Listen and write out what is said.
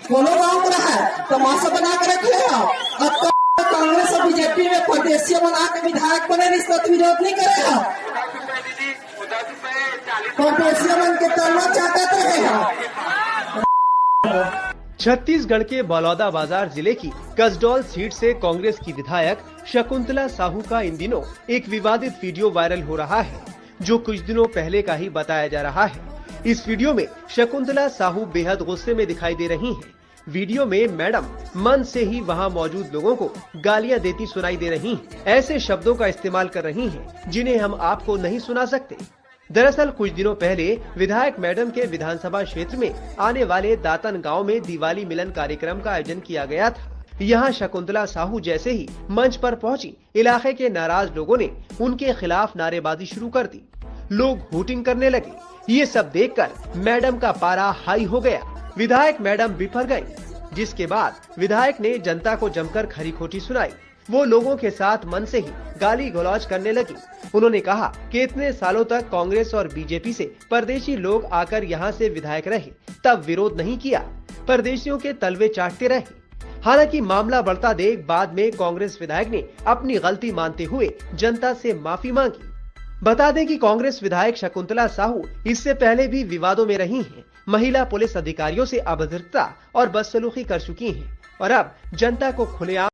दोनों गांव में रहा है तमाशा बना कर रखे हो। अब कांग्रेस और बीजेपी में परदेशी बना के विधायक बने, इसका विरोध नहीं करेगा। परदेशी बन के तलना चाहते रहे। छत्तीसगढ़ के बलौदाबाजार जिले की कसडौल सीट से कांग्रेस की विधायक शकुंतला साहू का इन दिनों एक विवादित वीडियो वायरल हो रहा है, जो कुछ दिनों पहले का ही बताया जा रहा है। इस वीडियो में शकुंतला साहू बेहद गुस्से में दिखाई दे रही हैं। वीडियो में मैडम मन से ही वहां मौजूद लोगों को गालियां देती सुनाई दे रही हैं। ऐसे शब्दों का इस्तेमाल कर रही हैं जिन्हें हम आपको नहीं सुना सकते। दरअसल कुछ दिनों पहले विधायक मैडम के विधानसभा क्षेत्र में आने वाले दातन गांव में दिवाली मिलन कार्यक्रम का आयोजन किया गया था। यहां शकुंतला साहू जैसे ही मंच पर पहुंची, इलाके के नाराज लोगों ने उनके खिलाफ नारेबाजी शुरू कर दी। लोग हूटिंग करने लगे। ये सब देखकर मैडम का पारा हाई हो गया। विधायक मैडम बिफर गई, जिसके बाद विधायक ने जनता को जमकर खरी खोटी सुनाई। वो लोगों के साथ मन से ही गाली गलौज करने लगी। उन्होंने कहा कि इतने सालों तक कांग्रेस और बीजेपी से परदेशी लोग आकर यहाँ से विधायक रहे, तब विरोध नहीं किया, परदेशियों के तलवे चाटते रहे। हालांकि मामला बढ़ता देख बाद में कांग्रेस विधायक ने अपनी गलती मानते हुए जनता से माफी मांगी। बता दें कि कांग्रेस विधायक शकुंतला साहू इससे पहले भी विवादों में रही हैं। महिला पुलिस अधिकारियों से अभद्रता और बदसलूकी कर चुकी हैं और अब जनता को खुलेआम